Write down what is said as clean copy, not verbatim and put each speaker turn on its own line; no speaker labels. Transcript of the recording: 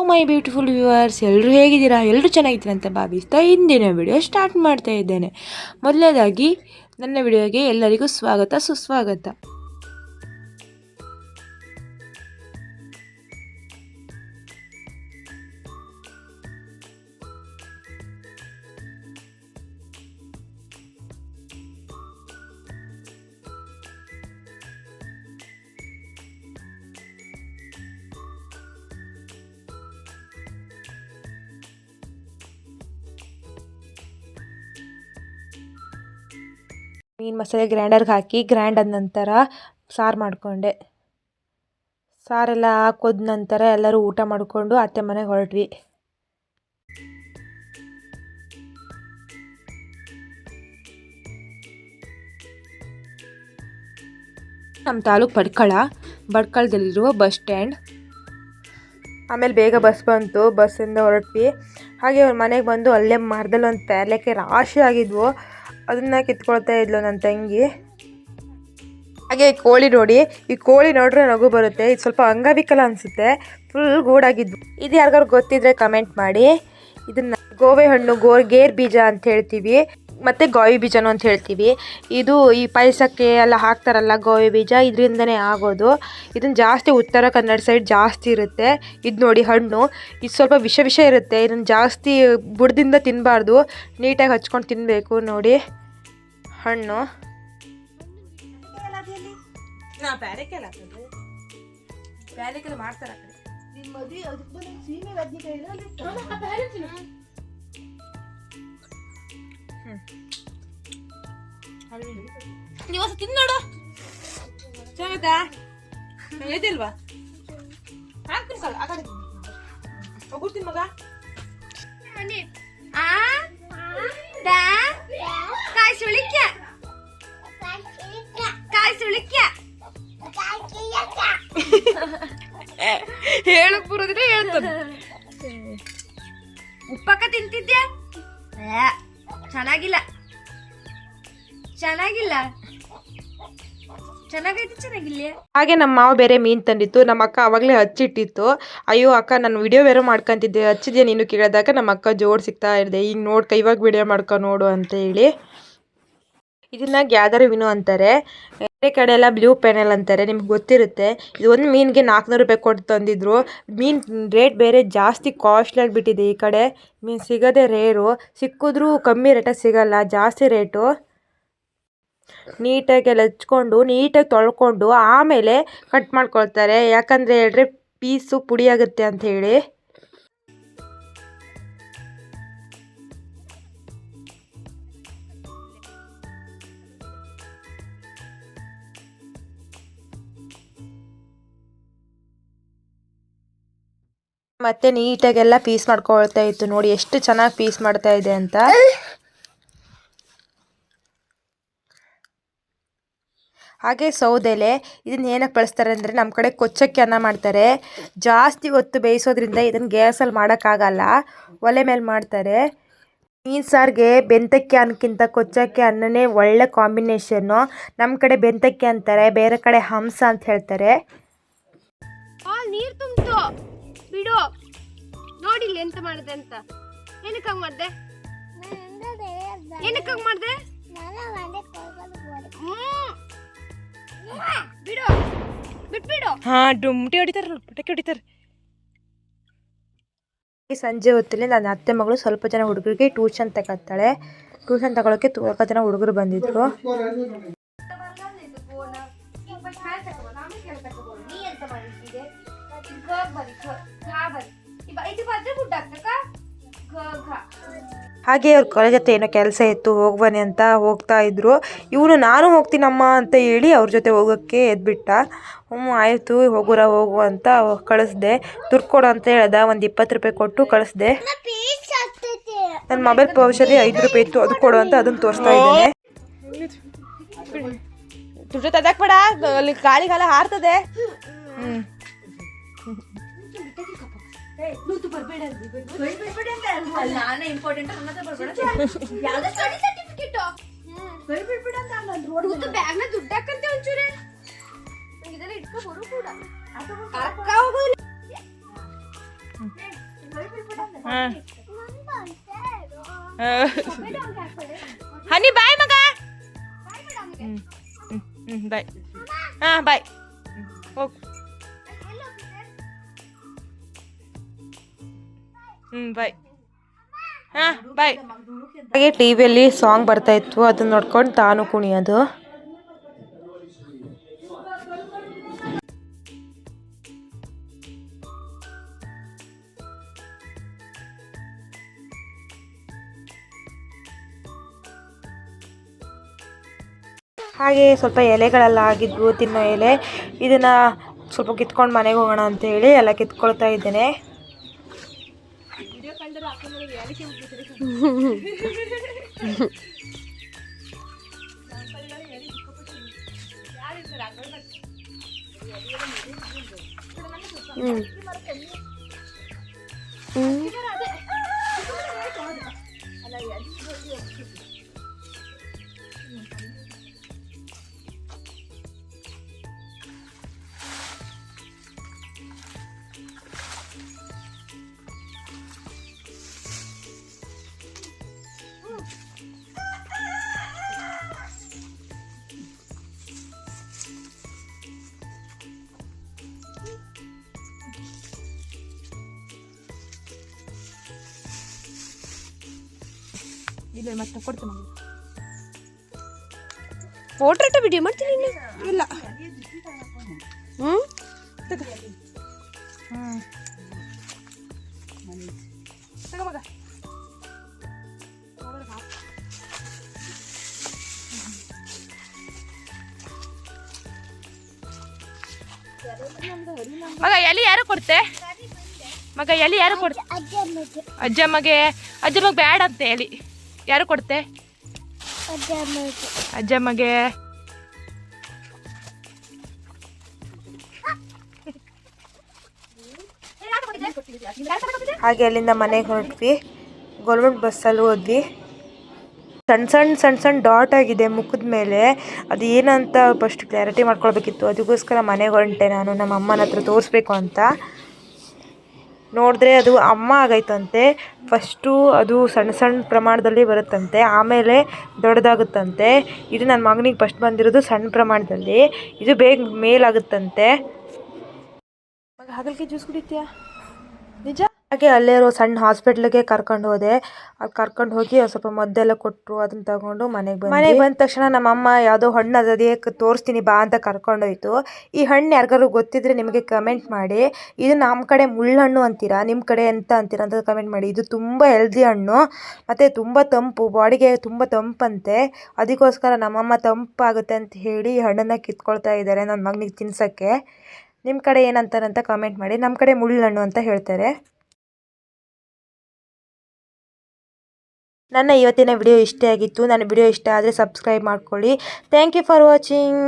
ಮೈ beautiful viewers, ಎಲ್ಲರೂ ಹೇಗಿದ್ದೀರಾ? ಎಲ್ಲರೂ ಚೆನ್ನಾಗಿದ್ದೀರಾ ಅಂತ ಭಾವಿಸ್ತಾ ಇಂದಿನ ವಿಡಿಯೋ ಸ್ಟಾರ್ಟ್ ಮಾಡ್ತಾ ಇದ್ದೇನೆ. ಮೊದಲನೇದಾಗಿ ನನ್ನ ವಿಡಿಯೋಗೆ ಎಲ್ಲರಿಗೂ ಸ್ವಾಗತ ಸುಸ್ವಾಗತ. ಮೀನು ಮಸಾಲೆ ಗ್ರೈಂಡರ್ಗೆ ಹಾಕಿ ಗ್ರೈಂಡ್ ಆದ ನಂತರ ಸಾರು ಮಾಡಿಕೊಂಡೆ. ಸಾರೆಲ್ಲ ಹಾಕೋದ ನಂತರ ಎಲ್ಲರೂ ಊಟ ಮಾಡಿಕೊಂಡು ಅತ್ತೆ ಮನೆಗೆ ಹೊರಟ್ವಿ. ನಮ್ಮ ತಾಲೂಕು ಭಟ್ಕಳದಲ್ಲಿರುವ ಬಸ್ ಸ್ಟ್ಯಾಂಡ್. ಆಮೇಲೆ ಬೇಗ ಬಸ್ ಬಂತು, ಬಸ್ಸಿಂದ ಹೊರಟ್ವಿ. ಹಾಗೆ ಅವ್ರ ಮನೆಗೆ ಬಂದು ಅಲ್ಲೇ ಮರದಲ್ಲಿ ಒಂದು ಪೇರ್ಲೆಕಾಯಿ ರಾಶಿ ಆಗಿದ್ವು, ಅದನ್ನು ಕಿತ್ಕೊಳ್ತಾ ಇದ್ಲು ನನ್ನ ತಂಗಿ. ಹಾಗೆ ಕೋಳಿ ನೋಡಿ, ಈ ಕೋಳಿ ನೋಡ್ರೆ ನಗು ಬರುತ್ತೆ. ಇದು ಸ್ವಲ್ಪ ಅಂಗವಿಕಲ ಅನಿಸುತ್ತೆ, ಫುಲ್ ಗೂಡಾಗಿದ್ವು. ಇದು ಯಾರಿಗಾರು ಗೊತ್ತಿದ್ರೆ ಕಮೆಂಟ್ ಮಾಡಿ. ಇದನ್ನು ಗೋವೆ ಹಣ್ಣು, ಗೇರ್ ಬೀಜ ಅಂತ ಹೇಳ್ತೀವಿ, ಮತ್ತು ಗೋವಿ ಬೀಜನೂ ಅಂತ ಹೇಳ್ತೀವಿ. ಇದು ಈ ಪಾಯಸಕ್ಕೆ ಎಲ್ಲ ಹಾಕ್ತಾರಲ್ಲ ಗೋವಿ ಬೀಜ, ಇದರಿಂದನೇ ಆಗೋದು. ಇದನ್ನು ಜಾಸ್ತಿ ಉತ್ತರ ಕನ್ನಡ ಸೈಡ್ ಜಾಸ್ತಿ ಇರುತ್ತೆ. ಇದು ನೋಡಿ ಹಣ್ಣು, ಇದು ಸ್ವಲ್ಪ ವಿಷ ಇರುತ್ತೆ. ಇದನ್ನು ಜಾಸ್ತಿ ಬುಡದಿಂದ ತಿನ್ನಬಾರ್ದು, ನೀಟಾಗಿ ಹಚ್ಕೊಂಡು ತಿನ್ನಬೇಕು. ನೋಡಿ ಹಣ್ಣು ಮಾಡ್ತಾರೆ. ನೀವು ತಿಂದು ನೋಡು, ಚೆನ್ನಾಗತ್ತಾ? ಎದಿಲ್ವಾ? ಹಾಕ್ತೀನಿ ಸಲ ಆ ಕಡೆ ಹೋಗ್ತೀನಿ ಮಗ. ಕಾಯಿ ಸುಳಿಕ್ಯ ಹೇಳಕ್ ಬರೋದ್ರೆ ಹೇಳ್ತದೆ. ಉಪ್ಪಕ್ಕ ತಿಂತಿದ್ಯಾ? ಚೆನ್ನಾಗಿಲ್ಲ ಚೆನ್ನಾಗಿಲ್ಲ. ಹಾಗೆ ನಮ್ಮ ಮಾವ ಬೇರೆ ಮೀನು ತಂದಿತ್ತು, ನಮ್ಮ ಅಕ್ಕ ಅವಾಗಲೇ ಹಚ್ಚಿಟ್ಟಿತ್ತು. ಅಯ್ಯೋ ಅಕ್ಕ, ನಾನು ವಿಡಿಯೋ ಬೇರೆ ಮಾಡ್ಕೊಂತಿದ್ದೆ, ಹಚ್ಚಿದ್ಯಾ ನೀನು ಕೇಳಿದಾಗ ನಮ್ಮ ಅಕ್ಕ ಜೋಡ್ ಸಿಗ್ತಾ ಇರದೆ, ಈಗ ನೋಡ್ಕ ಇವಾಗ ವಿಡಿಯೋ ಮಾಡ್ಕೊ ನೋಡು ಅಂತ ಹೇಳಿ. ಇದನ್ನ ಗ್ಯಾದರ್ ವಿನು ಅಂತಾರೆ, ಬೇರೆ ಕಡೆ ಎಲ್ಲ ಬ್ಲೂ ಪೆನಲ್ ಅಂತಾರೆ, ನಿಮ್ಗೆ ಗೊತ್ತಿರುತ್ತೆ. ಇದು ಒಂದು ಮೀನಿಗೆ 400 ರೂಪಾಯಿ ಕೊಟ್ಟು ತಂದಿದ್ರು. ಮೀನು ರೇಟ್ ಬೇರೆ ಜಾಸ್ತಿ ಕಾಸ್ಟ್ಲಿ ಆಗಿಬಿಟ್ಟಿದೆ. ಈ ಕಡೆ ಮೀನು ಸಿಗೋದೇ ರೇರು, ಸಿಕ್ಕಿದ್ರೂ ಕಮ್ಮಿ ರೇಟಾಗಿ ಸಿಗಲ್ಲ, ಜಾಸ್ತಿ ರೇಟು. ನೀಟಾಗೆಲ್ಲ ಹಚ್ಕೊಂಡು ನೀಟಾಗಿ ತೊಳ್ಕೊಂಡು ಆಮೇಲೆ ಕಟ್ ಮಾಡ್ಕೊಳ್ತಾರೆ, ಯಾಕಂದರೆ ಹೇಳಿದ್ರೆ ಪೀಸು ಪುಡಿ ಆಗುತ್ತೆ ಅಂತ ಹೇಳಿ. ಮತ್ತೆ ನೀಟಾಗೆಲ್ಲ ಪೀಸ್ ಮಾಡ್ಕೊಳ್ತಾ ಇತ್ತು. ನೋಡಿ ಎಷ್ಟು ಚೆನ್ನಾಗಿ ಪೀಸ್ ಮಾಡ್ತಾ ಇದೆ ಅಂತ. ಹಾಗೆ ಸೌದೆಲೆ ಇದನ್ನ ಏನಕ್ಕೆ ಬಳಸ್ತಾರೆ ಅಂದರೆ, ನಮ್ಮ ಕಡೆ ಕೊಚ್ಚಕ್ಕಿ ಅನ್ನ ಮಾಡ್ತಾರೆ. ಜಾಸ್ತಿ ಹೊತ್ತು ಬೇಯಿಸೋದ್ರಿಂದ ಇದನ್ನು ಗ್ಯಾಸಲ್ಲಿ ಮಾಡೋಕ್ಕಾಗಲ್ಲ, ಒಲೆ ಮೇಲೆ ಮಾಡ್ತಾರೆ. ಮೀನು ಸಾರಿಗೆ ಬೆಂತಕ್ಕಿ ಅನ್ನಕ್ಕಿಂತ ಕೊಚ್ಚಕ್ಕಿ ಅನ್ನನೇ ಒಳ್ಳೆ ಕಾಂಬಿನೇಷನ್ನು. ನಮ್ಮ ಕಡೆ ಬೆಂತಕ್ಕಿ ಅಂತಾರೆ, ಬೇರೆ ಕಡೆ ಹಂಸ ಅಂತ ಹೇಳ್ತಾರೆ. ನೀರು ತುಂಬಿತು ಬಿಡು, ನೋಡಿಲ್ಲ ಎಂತ ಮಾಡಿದೆ ಅಂತ. ಏನಕ್ಕೆ ಮಾಡಿದೆ? ಬಿಡು, ಬಿಟ್ಬಿಡು. ಡುಮ್ಟಿ ಹೊಡಿತಾರಲ್ಲ, ಪಟಾಕಿ ಹೊಡಿತಾರೆ. ಸಂಜೆ ಹೊತ್ತಲ್ಲಿ ನನ್ನ ಅತ್ತೆ ಮಗಳು ಸ್ವಲ್ಪ ಜನ ಹುಡುಗರಿಗೆ ಟ್ಯೂಷನ್ ತಗೊಳ್ತಾಳೆ. ಟ್ಯೂಷನ್ ತಗೊಳ್ಳೋಕೆ ಸ್ವಲ್ಪ ಜನ ಹುಡುಗರು ಬಂದಿದ್ರು. ಹಾಗೆ ಅವ್ರ ಕಾಲೇಜ್ ಹತ್ರ ಏನೋ ಕೆಲಸ ಇತ್ತು, ಹೋಗ್ಬನ್ನಿ ಅಂತ ಹೋಗ್ತಾ ಇದ್ರು. ಇವನು ನಾನು ಹೋಗ್ತೀನಮ್ಮ ಅಂತ ಹೇಳಿ ಅವ್ರ ಜೊತೆ ಹೋಗೋಕ್ಕೆ ಎದ್ಬಿಟ್ಟ. ಆಯಿತು ಹೋಗು ಅಂತ ಕಳಿಸ್ದೆ. ದುಡ್ಡು ಕೊಡು ಅಂತ ಹೇಳ್ದ, ಒಂದು 20 ರೂಪಾಯಿ ಕೊಟ್ಟು ಕಳಿಸ್ದೆ. ನನ್ನ ಮೊಬೈಲ್ ಪೌಚಲ್ಲಿ 5 ರೂಪಾಯಿ ಇತ್ತು, ಅದು ಕೊಡು ಅಂತ ಅದನ್ನು ತೋರಿಸ್ತಾ ಇದ್ದೇನೆ. ದುಡ್ಡು ತದಕ್ ಬೇಡ, ಅಲ್ಲಿ ಗಾಳಿಗೆಲ್ಲ ಹಾರ್ತದೆ. ಹಾಂ ಹನಿ ಬಾಯ್ ಮಗ. ಬಾಯ್. ಹಾಂ ಬಾಯ್. ಹೋಗು. ಬಾಯ್. ಹಾಂ ಬಾಯ್. ಹಾಗೆ ಟಿ ವಿಯಲ್ಲಿ ಸಾಂಗ್ ಬರ್ತಾಯಿತ್ತು, ಅದನ್ನ ನೋಡ್ಕೊಂಡು ತಾನು ಕುಣಿಯೋದು. ಹಾಗೆ ಸ್ವಲ್ಪ ಎಲೆಗಳೆಲ್ಲ ಆಗಿದ್ವು, ತಿನ್ನೋ ಎಲೆ. ಇದನ್ನು ಸ್ವಲ್ಪ ಕಿತ್ಕೊಂಡು ಮನೆಗೆ ಹೋಗೋಣ ಅಂತ ಹೇಳಿ ಎಲ್ಲ ಕಿತ್ಕೊಳ್ತಾ ಇದ್ದೇನೆ. ಇಲ್ಲ ಮತ್ತೆ ಕೊಡ್ತೀನಿ. ಫೋಟೋ ಇಟ್ಟು ವಿಡಿಯೋ ಮಾಡ್ತೀನಿ. ಇಲ್ಲ ಮಗ ಎಲ್ಲಿ ಯಾರು ಕೊಡ್ತೆ? ಮಗ ಎಲ್ಲಿ ಯಾರು ಕೊಡ್ತೆ? ಅಜ್ಜಮ್ಮಗೆ. ಅಜ್ಜಮ್ಮಗೆ ಬ್ಯಾಡ ಅಂತ ಹೇಳಿ ಯಾರು ಕೊಡ್ತೆ? ಅಜ್ಜಮ್ಮಗೆ. ಹಾಗೆ ಅಲ್ಲಿಂದ ಮನೆಗೆ ಹೊರಟ್ವಿ. ಗೌರ್ಮೆಂಟ್ ಬಸ್ಸಲ್ಲಿ ಹೋದ್ವಿ. ಸಣ್ಣ ಡಾಟ್ ಆಗಿದೆ ಮುಖದ ಮೇಲೆ. ಅದು ಏನಂತ ಫಸ್ಟ್ ಕ್ಲಾರಿಟಿ ಮಾಡ್ಕೊಳ್ಬೇಕಿತ್ತು. ಅದಕ್ಕೋಸ್ಕರ ಮನೆಗೆ ಹೊರಟೆ ನಾನು, ನಮ್ಮ ಅಮ್ಮನ ಹತ್ರ ತೋರಿಸ್ಬೇಕು ಅಂತ. ನೋಡಿದ್ರೆ ಅದು ಅಮ್ಮ ಆಗೈತಂತೆ. ಫಸ್ಟು ಅದು ಸಣ್ಣ ಪ್ರಮಾಣದಲ್ಲಿ ಬರುತ್ತಂತೆ, ಆಮೇಲೆ ದೊಡ್ಡದಾಗುತ್ತಂತೆ. ಇದು ನನ್ನ ಮಗನಿಗೆ ಫಸ್ಟ್ ಬಂದಿರೋದು ಸಣ್ಣ ಪ್ರಮಾಣದಲ್ಲಿ, ಇದು ಬೇಗ ಮೇಲಾಗುತ್ತಂತೆ. ಹಾಗಲ್ಗೆ ಜ್ಯೂಸ್ ಕುಡಿತೀಯಾ ನಿಜ? ಹಾಗೆ ಅಲ್ಲೇ ಇರೋ ಸಣ್ಣ ಹಾಸ್ಪಿಟ್ಲಿಗೆ ಕರ್ಕೊಂಡು ಹೋದೆ. ಅಲ್ಲಿ ಕರ್ಕೊಂಡು ಹೋಗಿ ಸ್ವಲ್ಪ ಮದ್ದೆಲ್ಲ ಕೊಟ್ಟರು. ಅದನ್ನ ತಗೊಂಡು ಮನೆಗೆ ಬಂದ ತಕ್ಷಣ ನಮ್ಮಮ್ಮ ಯಾವುದೋ ಹಣ್ಣು ಅದೇ ತೋರಿಸ್ತೀನಿ ಬಾ ಅಂತ ಕರ್ಕೊಂಡೋಯ್ತು. ಈ ಹಣ್ಣು ಯಾರಿಗಾರು ಗೊತ್ತಿದ್ರೆ ನಿಮಗೆ ಕಮೆಂಟ್ ಮಾಡಿ. ಇದು ನಮ್ಮ ಕಡೆ ಮುಳ್ಳಹಣ್ಣು ಅಂತೀರಾ, ನಿಮ್ಮ ಕಡೆ ಎಂತ ಅಂತೀರಾ ಅಂತ ಕಮೆಂಟ್ ಮಾಡಿ. ಇದು ತುಂಬ ಹೆಲ್ದಿ ಹಣ್ಣು ಮತ್ತು ತುಂಬ ತಂಪು, ಬಾಡಿಗೆ ತುಂಬ ತಂಪಂತೆ. ಅದಕ್ಕೋಸ್ಕರ ನಮ್ಮಮ್ಮ ತಂಪಾಗುತ್ತೆ ಅಂತ ಹೇಳಿ ಈ ಹಣ್ಣನ್ನು ಕಿತ್ಕೊಳ್ತಾ ಇದ್ದಾರೆ ನನ್ನ ಮಗನಿಗೆ ತಿನ್ಸೋಕ್ಕೆ. ನಿಮ್ಮ ಕಡೆ ಏನಂತಾರೆ ಅಂತ ಕಮೆಂಟ್ ಮಾಡಿ. ನಮ್ಮ ಕಡೆ ಮುಳ್ಳಹಣ್ಣು ಅಂತ ಹೇಳ್ತಾರೆ. ನನ್ನ ಇವತ್ತಿನ ವಿಡಿಯೋ ಇಷ್ಟ ಆಗಿತ್ತು. ನನ್ನ ವಿಡಿಯೋ ಇಷ್ಟ ಆದರೆ ಸಬ್ಸ್ಕ್ರೈಬ್ ಮಾಡ್ಕೊಳ್ಳಿ. Thank you for watching.